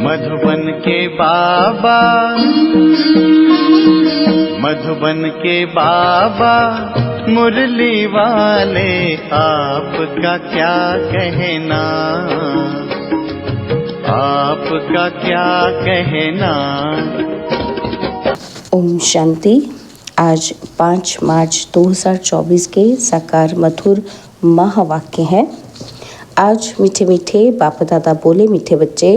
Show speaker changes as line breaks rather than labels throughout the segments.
मधुबन के बाबा, मधुबन के बाबा मुरली वाले, आपका क्या कहना, आपका क्या कहना।
ओम शांति। आज 5 मार्च 2024 के साकार मधुर महावाक्य हैं। आज मीठे मीठे बाप दादा बोले, मीठे बच्चे,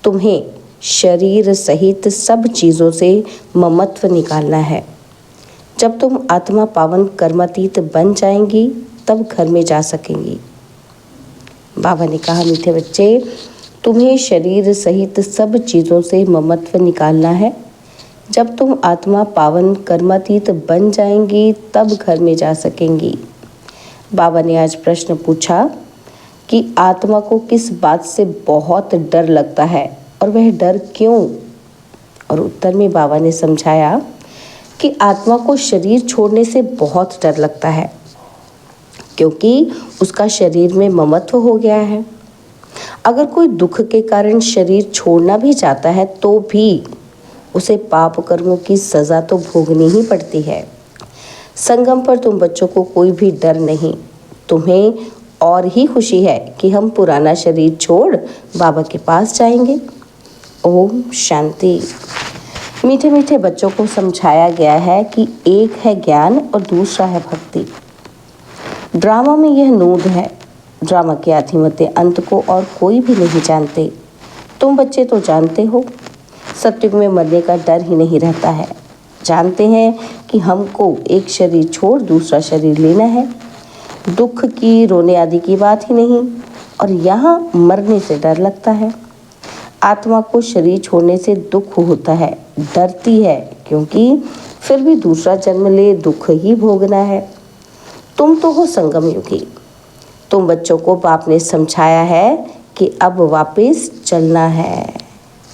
तुम्हें शरीर सहित सब चीज़ों से ममत्व निकालना है। जब तुम आत्मा पावन कर्मातीत बन जाएंगी तब घर में जा सकेंगी। बाबा ने कहा, मीठे बच्चे, तुम्हें शरीर सहित सब चीज़ों से ममत्व निकालना है। जब तुम आत्मा पावन कर्मातीत बन जाएंगी तब घर में जा सकेंगी। बाबा ने आज प्रश्न पूछा कि आत्मा को किस बात से बहुत डर लगता है और वह डर क्यों। और उत्तर में बाबा ने समझाया कि आत्मा को शरीर छोड़ने से बहुत डर लगता है, क्योंकि उसका शरीर में ममत्व हो गया है। अगर कोई दुख के कारण शरीर छोड़ना भी चाहता है तो भी उसे पाप कर्मों की सज़ा तो भोगनी ही पड़ती है। संगम पर तुम बच्चों को कोई भी डर नहीं, तुम्हें और ही खुशी है कि हम पुराना शरीर छोड़ बाबा के पास जाएंगे। ओम शांति। मीठे मीठे बच्चों को समझाया गया है कि एक है ज्ञान और दूसरा है भक्ति। ड्रामा में यह नूद है। ड्रामा के आधिमत्य अंत को और कोई भी नहीं जानते। तुम बच्चे तो जानते हो, सत्युग में मरने का डर ही नहीं रहता है। जानते हैं कि हमको एक शरीर छोड़ दूसरा शरीर लेना है। दुख की, रोने आदि की बात ही नहीं, और यहाँ मरने से डर लगता है। आत्मा को शरीर छोड़ने से दुख होता है, डरती है, क्योंकि फिर भी दूसरा जन्म ले दुख ही भोगना है। तुम तो हो संगम युगी। तुम बच्चों को बाप ने समझाया है कि अब वापस चलना है।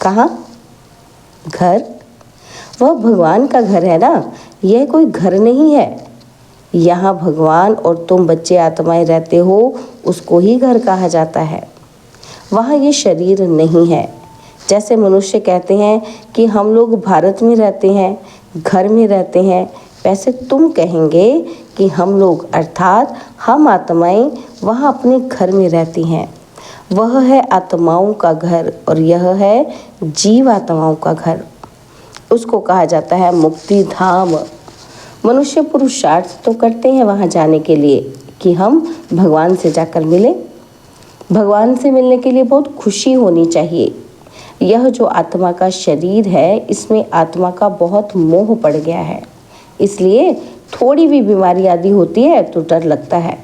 कहाँ? घर। वह भगवान का घर है ना, यह कोई घर नहीं है। यहाँ भगवान और तुम बच्चे आत्माएं रहते हो, उसको ही घर कहा जाता है। वहाँ ये शरीर नहीं है। जैसे मनुष्य कहते हैं कि हम लोग भारत में रहते हैं, घर में रहते हैं, वैसे तुम कहेंगे कि हम लोग अर्थात हम आत्माएं वहाँ अपने घर में रहती हैं। वह है आत्माओं का घर और यह है जीव आत्माओं का घर। उसको कहा जाता है मुक्ति धाम। मनुष्य पुरुषार्थ तो करते हैं वहाँ जाने के लिए कि हम भगवान से जाकर मिलें। भगवान से मिलने के लिए बहुत खुशी होनी चाहिए। यह जो आत्मा का शरीर है, इसमें आत्मा का बहुत मोह पड़ गया है, इसलिए थोड़ी भी बीमारी आदि होती है तो डर लगता है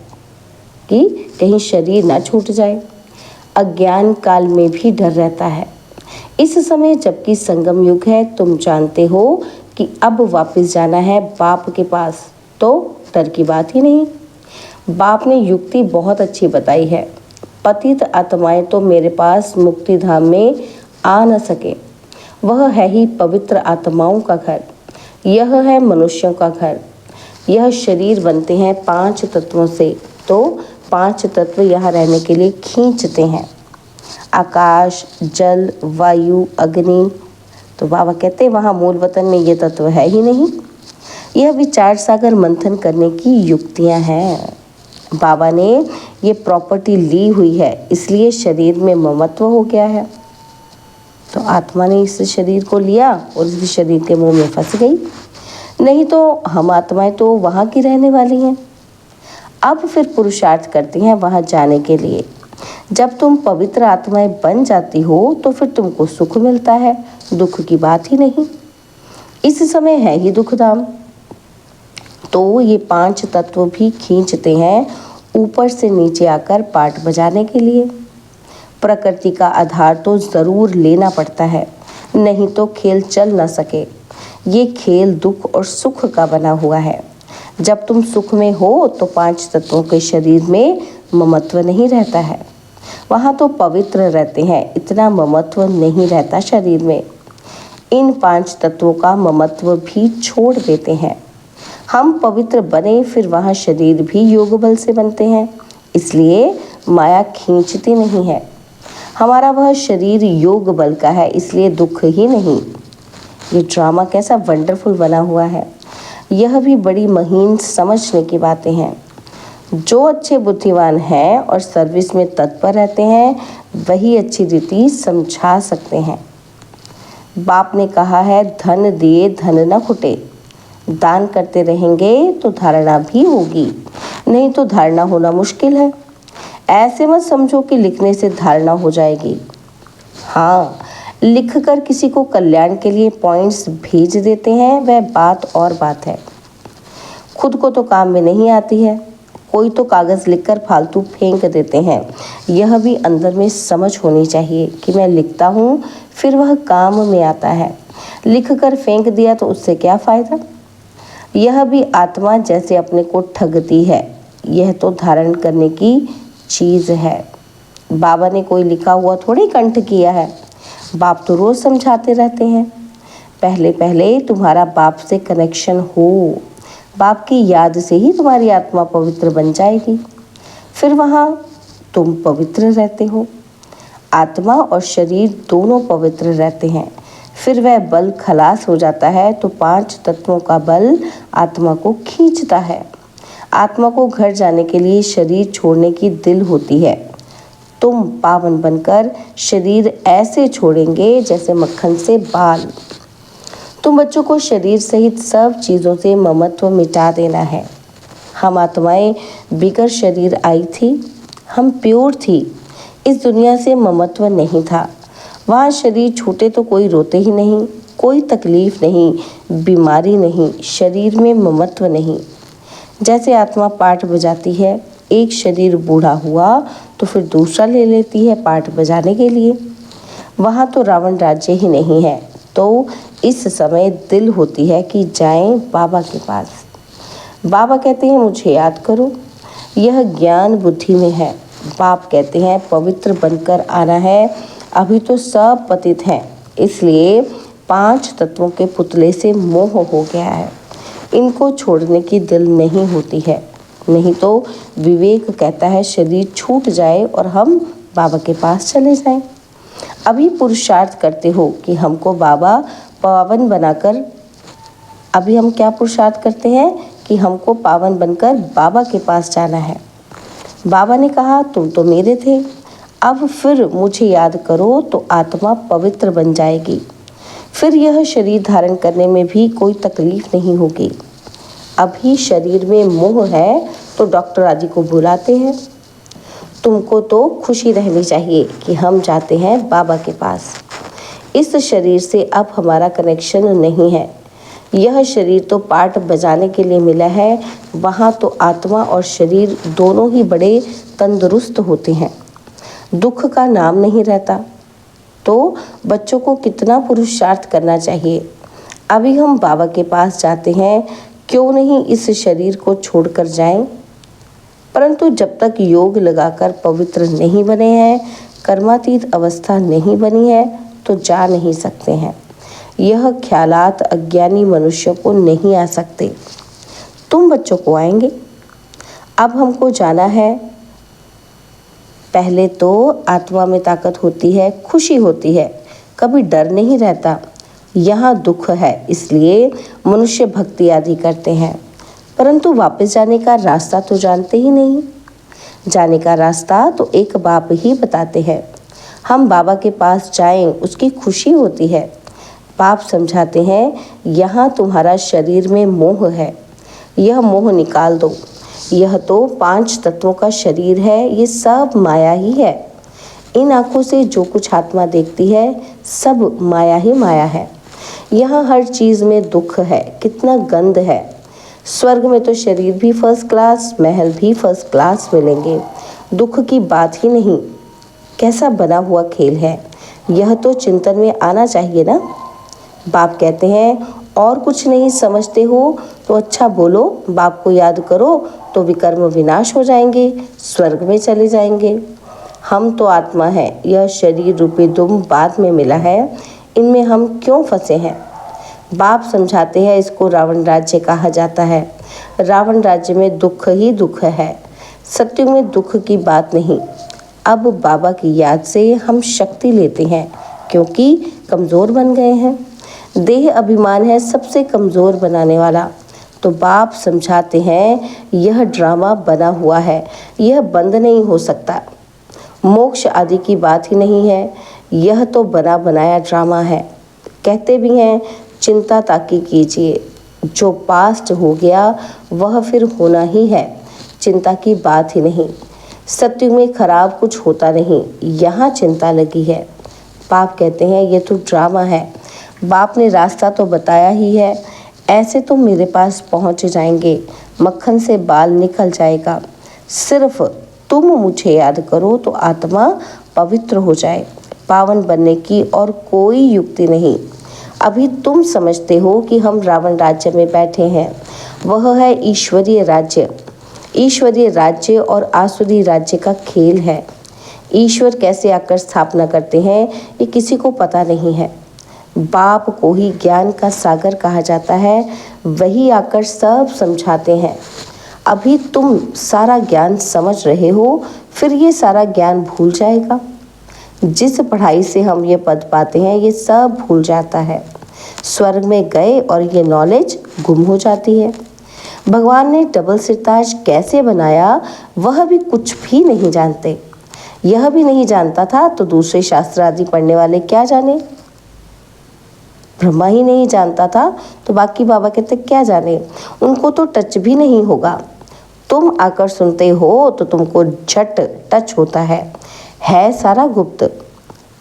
कि कहीं शरीर ना छूट जाए। अज्ञान काल में भी डर रहता है। इस समय जबकि संगम युग है, तुम जानते हो कि अब वापस जाना है बाप के पास, तो डर की बात ही नहीं। बाप ने युक्ति बहुत अच्छी बताई है। पतित आत्माएं तो मेरे पास मुक्ति धाम में आ न सके। वह है ही पवित्र आत्माओं का घर। यह है मनुष्यों का घर। यह शरीर बनते हैं 5 तत्वों से, तो 5 तत्व यहाँ रहने के लिए खींचते हैं। आकाश, जल, वायु, अग्नि। तो बाबा कहते हैं वहाँ मूल वतन में ये तत्व है ही नहीं। यह विचार सागर मंथन करने की युक्तियाँ हैं। बाबा ने ये प्रॉपर्टी ली हुई है, इसलिए शरीर में ममत्व हो गया है। तो आत्मा ने इस शरीर को लिया और इस शरीर के मुंह में फंस गई। नहीं तो हम आत्माएं तो वहाँ की रहने वाली हैं। अब फिर पुरुषार्थ करती हैं वहाँ जाने के लिए। जब तुम पवित्र आत्माएं बन जाती हो तो फिर तुमको सुख मिलता है, दुख की बात ही नहीं। इस समय है ही दुखधाम। तो ये 5 तत्व भी खींचते हैं ऊपर से नीचे आकर पाठ बजाने के लिए। प्रकृति का आधार तो ज़रूर लेना पड़ता है, नहीं तो खेल चल ना सके। ये खेल दुख और सुख का बना हुआ है। जब तुम सुख में हो तो 5 तत्वों के शरीर में ममत्व नहीं रहता है। वहाँ तो पवित्र रहते हैं, इतना ममत्व नहीं रहता शरीर में। इन 5 तत्वों का ममत्व भी छोड़ देते हैं। हम पवित्र बने फिर वहाँ शरीर भी योग बल से बनते हैं, इसलिए माया खींचती नहीं है। हमारा वह शरीर योग बल का है, इसलिए दुख ही नहीं। ये ड्रामा कैसा वंडरफुल बना हुआ है। यह भी बड़ी महीन समझने की बातें हैं। जो अच्छे बुद्धिमान हैं और सर्विस में तत्पर रहते हैं, वही अच्छी रीति समझा सकते हैं। बाप ने कहा है, धन दिए धन न खुटे। दान करते रहेंगे तो धारणा भी होगी, नहीं तो धारणा होना मुश्किल है। ऐसे मत समझो कि लिखने से धारणा हो जाएगी। हाँ, लिखकर किसी को कल्याण के लिए पॉइंट्स भेज देते हैं, वह बात और बात है। खुद को तो काम में नहीं आती है। कोई तो कागज़ लिखकर फालतू फेंक देते हैं। यह भी अंदर में समझ होनी चाहिए कि मैं लिखता हूँ, फिर वह काम में आता है। लिख कर फेंक दिया तो उससे क्या फ़ायदा। यह भी आत्मा जैसे अपने को ठगती है। यह तो धारण करने की चीज़ है। बाबा ने कोई लिखा हुआ थोड़ी कंठ किया है। बाप तो रोज़ समझाते रहते हैं। पहले पहले तुम्हारा बाप से कनेक्शन हो। बाप की याद से ही तुम्हारी आत्मा पवित्र बन जाएगी। फिर वहाँ तुम पवित्र रहते हो। आत्मा और शरीर दोनों पवित्र रहते हैं। फिर वह बल खलास हो जाता है तो 5 तत्वों का बल आत्मा को खींचता है। आत्मा को घर जाने के लिए शरीर छोड़ने की दिल होती है। तुम पावन बनकर शरीर ऐसे छोड़ेंगे जैसे मक्खन से बाल। तुम बच्चों को शरीर सहित सब चीज़ों से ममत्व मिटा देना है। हम आत्माएं बिगर शरीर आई थी। हम प्योर थी। इस दुनिया से ममत्व नहीं था। वहाँ शरीर छूटे तो कोई रोते ही नहीं, कोई तकलीफ नहीं, बीमारी नहीं, शरीर में ममत्व नहीं। जैसे आत्मा पाठ बजाती है, एक शरीर बूढ़ा हुआ तो फिर दूसरा ले लेती है पाठ बजाने के लिए। वहाँ तो रावण राज्य ही नहीं है, तो इस समय दिल होती है कि जाएं बाबा के पास। बाबा कहते हैं, मुझे याद करो। यह ज्ञान बुद्धि में है। बाप कहते हैं, पवित्र बनकर आना है। अभी तो सब पतित हैं, इसलिए 5 तत्वों के पुतले से मोह हो गया है। इनको छोड़ने की दिल नहीं होती है। नहीं तो विवेक कहता है शरीर छूट जाए और हम बाबा के पास चले जाएं। अभी पुरुषार्थ करते हो कि हमको बाबा पावन बनाकर, अभी हम क्या पुरुषार्थ करते हैं कि हमको पावन बनकर बाबा के पास जाना है। बाबा ने कहा, तुम तो मेरे थे, अब फिर मुझे याद करो तो आत्मा पवित्र बन जाएगी। फिर यह शरीर धारण करने में भी कोई तकलीफ नहीं होगी। अभी शरीर में मोह है तो डॉक्टर आदि को बुलाते हैं। तुमको तो खुशी रहनी चाहिए कि हम जाते हैं बाबा के पास। इस शरीर से अब हमारा कनेक्शन नहीं है। यह शरीर तो पाठ बजाने के लिए मिला है। वहाँ तो आत्मा और शरीर दोनों ही बड़े तंदुरुस्त होते हैं। दुख का नाम नहीं रहता। तो बच्चों को कितना पुरुषार्थ करना चाहिए। अभी हम बाबा के पास जाते हैं, क्यों नहीं इस शरीर को छोड़कर जाएं। परंतु जब तक योग लगाकर पवित्र नहीं बने हैं, कर्मातीत अवस्था नहीं बनी है, तो जा नहीं सकते हैं। यह ख्यालात अज्ञानी मनुष्य को नहीं आ सकते। तुम बच्चों को आएंगे। अब हमको जाना है। पहले तो आत्मा में ताकत होती है, खुशी होती है, कभी डर नहीं रहता। यहाँ दुख है, इसलिए मनुष्य भक्ति आदि करते हैं, परंतु वापस जाने का रास्ता तो जानते ही नहीं। जाने का रास्ता तो एक बाप ही बताते हैं। हम बाबा के पास जाएं, उसकी खुशी होती है। बाप समझाते हैं, यहाँ तुम्हारा शरीर में मोह है, यह मोह निकाल दो। यह तो 5 तत्वों का शरीर है, ये सब माया ही है। इन आँखों से जो कुछ आत्मा देखती है, सब माया ही माया है। यहाँ हर चीज़ में दुख है, कितना गंध है। स्वर्ग में तो शरीर भी फर्स्ट क्लास, महल भी फर्स्ट क्लास मिलेंगे। दुख की बात ही नहीं। कैसा बना हुआ खेल है। यह तो चिंतन में आना चाहिए ना। बाप कहते हैं, और कुछ नहीं समझते हो तो अच्छा बोलो, बाप को याद करो तो विकर्म विनाश हो जाएंगे, स्वर्ग में चले जाएंगे। हम तो आत्मा है, यह शरीर रूपी दुम बाद में मिला है, इनमें हम क्यों फंसे हैं। बाप समझाते हैं, इसको रावण राज्य कहा जाता है। रावण राज्य में दुख ही दुख है। सत्युग में दुख की बात नहीं। अब बाबा की याद से हम शक्ति लेते हैं क्योंकि कमज़ोर बन गए हैं। देह अभिमान है सबसे कमज़ोर बनाने वाला। तो बाप समझाते हैं यह ड्रामा बना हुआ है, यह बंद नहीं हो सकता। मोक्ष आदि की बात ही नहीं है, यह तो बना बनाया ड्रामा है। कहते भी हैं चिंता ताकि कीजिए, जो पास्ट हो गया वह फिर होना ही है, चिंता की बात ही नहीं। सत्य में खराब कुछ होता नहीं, यहाँ चिंता लगी है। बाप कहते हैं ये तो ड्रामा है। बाप ने रास्ता तो बताया ही है, ऐसे तो मेरे पास पहुँच जाएंगे, मक्खन से बाल निकल जाएगा। सिर्फ तुम मुझे याद करो तो आत्मा पवित्र हो जाए। पावन बनने की और कोई युक्ति नहीं। अभी तुम समझते हो कि हम रावण राज्य में बैठे हैं, वह है ईश्वरीय राज्य। ईश्वरीय राज्य और आसुरी राज्य का खेल है। ईश्वर कैसे आकर स्थापना करते हैं ये किसी को पता नहीं है। बाप को ही ज्ञान का सागर कहा जाता है, वही आकर सब समझाते हैं। अभी तुम सारा ज्ञान समझ रहे हो, फिर ये सारा ज्ञान भूल जाएगा। जिस पढ़ाई से हम ये पद पाते हैं ये सब भूल जाता है। स्वर्ग में गए और ये नॉलेज गुम हो जाती है। भगवान ने डबल सिरताज कैसे बनाया वह भी कुछ भी नहीं जानते। यह भी नहीं जानता था तो दूसरे शास्त्र आदि पढ़ने वाले क्या जाने। ब्रह्मा ही नहीं जानता था तो बाकी बाबा कहते क्या जाने, उनको तो टच भी नहीं होगा। तुम आकर सुनते हो तो तुमको झट टच होता है सारा गुप्त।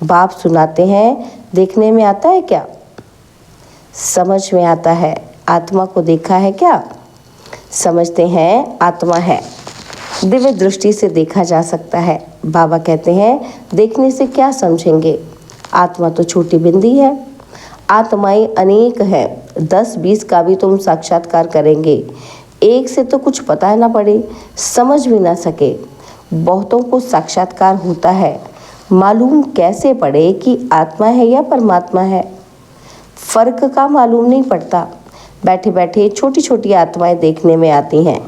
बाप सुनाते हैं, देखने में आता है क्या? समझ में आता है। आत्मा को देखा है क्या? समझते हैं आत्मा है, दिव्य दृष्टि से देखा जा सकता है। बाबा कहते हैं देखने से क्या समझेंगे, आत्मा तो छोटी बिंदी है। आत्माएं अनेक हैं, 10-20 का भी तुम साक्षात्कार करेंगे, एक से तो कुछ पता ना पड़े, समझ भी ना सके। बहुतों को साक्षात्कार होता है, मालूम कैसे पड़े कि आत्मा है या परमात्मा है? फर्क का मालूम नहीं पड़ता। बैठे बैठे छोटी छोटी आत्माएं देखने में आती हैं,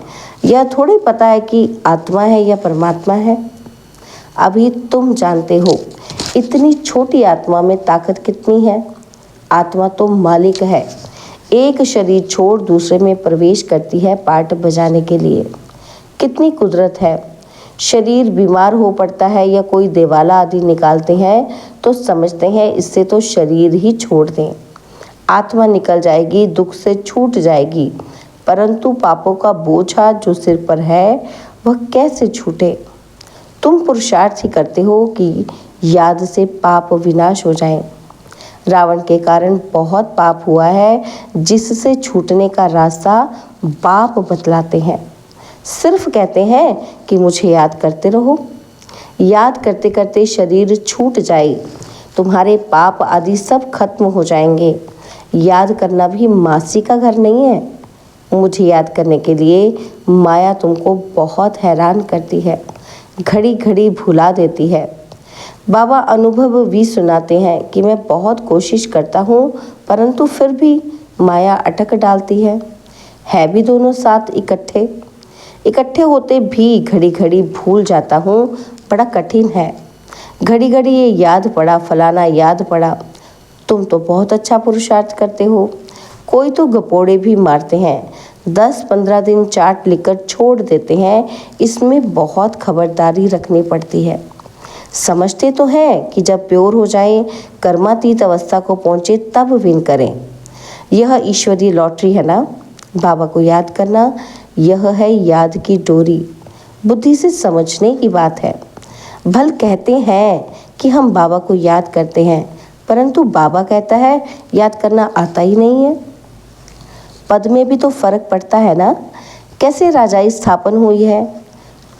यह थोड़ी पता है कि आत्मा है या परमात्मा है। अभी तुम जानते हो इतनी छोटी आत्मा में ताकत कितनी है। आत्मा तो मालिक है, एक शरीर छोड़ दूसरे में प्रवेश करती है पार्ट बजाने के लिए। कितनी कुदरत है। शरीर बीमार हो पड़ता है या कोई देवाला आदि निकालते हैं तो समझते हैं इससे तो शरीर ही छोड़ दें, आत्मा निकल जाएगी, दुख से छूट जाएगी। परंतु पापों का बोझा जो सिर पर है वह कैसे छूटे? तुम पुरुषार्थ ही करते हो कि याद से पाप विनाश हो जाएं। रावण के कारण बहुत पाप हुआ है, जिससे छूटने का रास्ता बाप बतलाते हैं। सिर्फ कहते हैं कि मुझे याद करते रहो। याद करते करते शरीर छूट जाए, तुम्हारे पाप आदि सब खत्म हो जाएंगे। याद करना भी मासी का घर नहीं है। मुझे याद करने के लिए माया तुमको बहुत हैरान करती है, घड़ी घड़ी भुला देती है। बाबा अनुभव भी सुनाते हैं कि मैं बहुत कोशिश करता हूँ परंतु फिर भी माया अटक डालती है भी दोनों साथ इकट्ठे होते भी घड़ी घड़ी भूल जाता हूँ, बड़ा कठिन है। घड़ी घड़ी ये याद पड़ा, फलाना याद पड़ा। तुम तो बहुत अच्छा पुरुषार्थ करते हो। कोई तो गपोड़े भी मारते हैं, 10-15 दिन चार्ट लिखकर छोड़ देते हैं। इसमें बहुत खबरदारी रखनी पड़ती है। समझते तो हैं कि जब प्योर हो जाएं, कर्मातीत अवस्था को पहुँचे तब विन करें। यह ईश्वरीय लॉटरी है ना। बाबा को याद करना यह है याद की डोरी। बुद्धि से समझने की बात है। भल कहते हैं कि हम बाबा को याद करते हैं, परंतु बाबा कहता है याद करना आता ही नहीं है। पद में भी तो फर्क पड़ता है ना। कैसे राजाई स्थापन हुई है?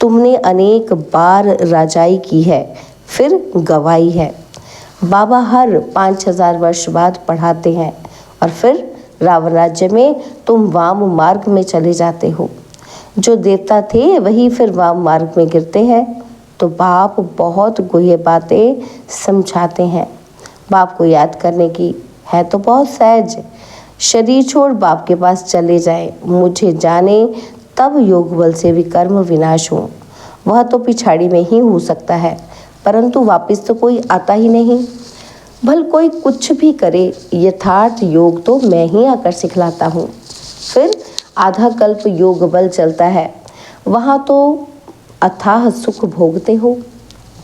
तुमने अनेक बार राजाई की है, फिर गवाई है। बाबा हर 5000 वर्ष बाद पढ़ाते हैं और फिर रावण राज्य में तुम वाम मार्ग में चले जाते हो। जो देवता थे वही फिर वाम मार्ग में गिरते हैं। तो बाप बहुत गुह्य बातें समझाते हैं। बाप को याद करने की है तो बहुत सहज। शरीर छोड़ बाप के पास चले जाए, मुझे जाने, तब योग बल से विकर्म विनाश हो। वह तो पिछाड़ी में ही हो सकता है, परंतु वापस तो कोई आता ही नहीं। भल कोई कुछ भी करे, यथार्थ योग तो मैं ही आकर सिखलाता हूँ। फिर आधा कल्प योग बल चलता है, वहाँ तो अथाह सुख भोगते हो।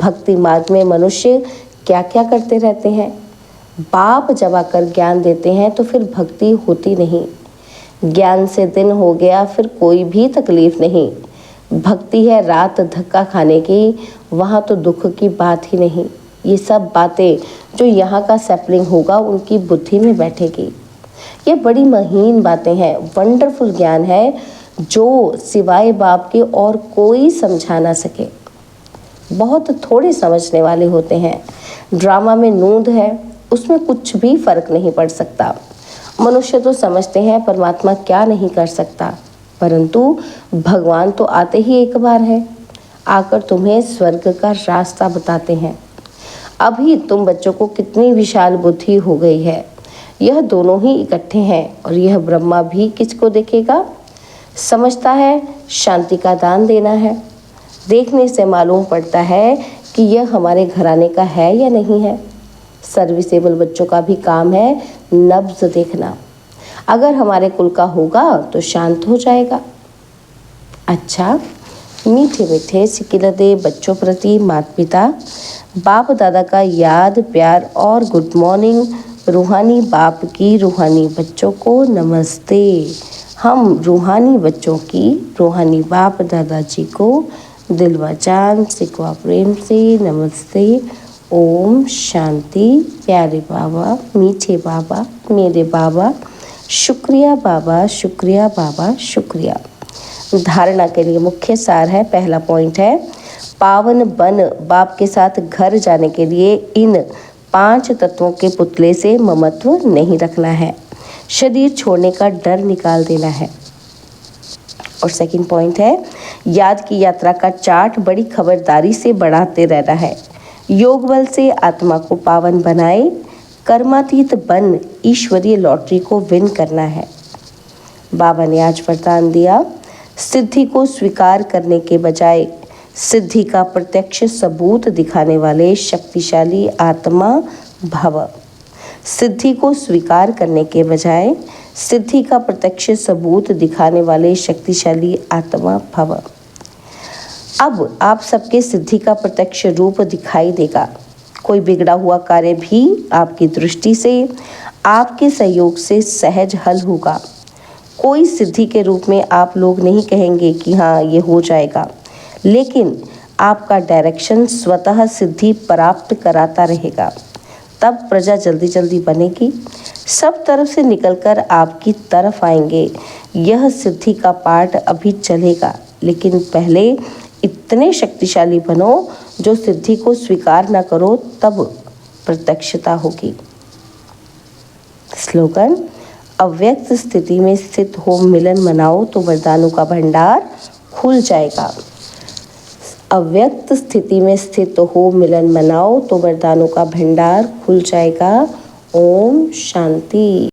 भक्ति मार्ग में मनुष्य क्या क्या करते रहते हैं। बाप जब आकर ज्ञान देते हैं तो फिर भक्ति होती नहीं। ज्ञान से दिन हो गया फिर कोई भी तकलीफ नहीं। भक्ति है रात धक्का खाने की, वहाँ तो दुख की बात ही नहीं। ये सब बातें जो यहाँ का सैपलिंग होगा उनकी बुद्धि में बैठेगी। ये बड़ी महीन बातें हैं, वंडरफुल ज्ञान है जो सिवाय बाप के और कोई समझा ना सके। बहुत थोड़े समझने वाले होते हैं। ड्रामा में नूंद है, उसमें कुछ भी फर्क नहीं पड़ सकता। मनुष्य तो समझते हैं परमात्मा क्या नहीं कर सकता, परंतु भगवान तो आते ही एक बार है, आकर तुम्हें स्वर्ग का रास्ता बताते हैं। अभी तुम बच्चों को कितनी विशाल बुद्धि हो गई है। यह दोनों ही इकट्ठे हैं और यह ब्रह्मा भी किसको देखेगा। समझता है शांति का दान देना है। देखने से मालूम पड़ता है कि यह हमारे घराने का है या नहीं है। सर्विसेबल बच्चों का भी काम है नब्ज देखना। अगर हमारे कुल का होगा तो शांत हो जाएगा। अच्छा, मीठे मीठे सिकिलदे बच्चों प्रति माता पिता बाप दादा का याद प्यार और गुड मॉर्निंग। रूहानी बाप की रूहानी बच्चों को नमस्ते। हम रूहानी बच्चों की रूहानी बाप दादाजी को दिल व जान सिकवा प्रेम से नमस्ते। ओम शांति। प्यारे बाबा, मीठे बाबा, मेरे बाबा, शुक्रिया बाबा, शुक्रिया बाबा, शुक्रिया। धारणा के लिए मुख्य सार है, पहला पॉइंट है पावन बन बाप के साथ घर जाने के लिए इन 5 तत्वों के पुतले से ममत्व नहीं रखना है। शरीर छोड़ने का डर निकाल देना है। और सेकंड पॉइंट है याद की यात्रा का चार्ट बड़ी खबरदारी से बढ़ाते रहना है। योग बल से आत्मा को पावन बनाए, कर्मातीत बन ईश्वरीय लॉटरी को विन करना है। बाबा ने आज वरदान दिया, सिद्धि को स्वीकार करने के बजाय सिद्धि का प्रत्यक्ष सबूत दिखाने वाले शक्तिशाली आत्मा भव। सिद्धि को स्वीकार करने के बजाय सिद्धि का प्रत्यक्ष सबूत दिखाने वाले शक्तिशाली आत्मा भव। अब आप सबके सिद्धि का प्रत्यक्ष रूप दिखाई देगा। कोई बिगड़ा हुआ कार्य भी आपकी दृष्टि से आपके सहयोग से सहज हल होगा। कोई सिद्धि के रूप में आप लोग नहीं कहेंगे कि हाँ ये हो जाएगा, लेकिन आपका डायरेक्शन स्वतः सिद्धि प्राप्त कराता रहेगा। तब प्रजा जल्दी जल्दी बनेगी, सब तरफ से निकलकर आपकी तरफ आएंगे। यह सिद्धि का पाठ अभी चलेगा, लेकिन पहले इतने शक्तिशाली बनो जो सिद्धि को स्वीकार न करो, तब प्रत्यक्षता होगी। स्लोगन, अव्यक्त स्थिति में स्थित हो मिलन मनाओ तो वरदानों का भंडार खुल जाएगा। अव्यक्त स्थिति में स्थित हो मिलन मनाओ तो वरदानों का भंडार खुल जाएगा। ओम शांति।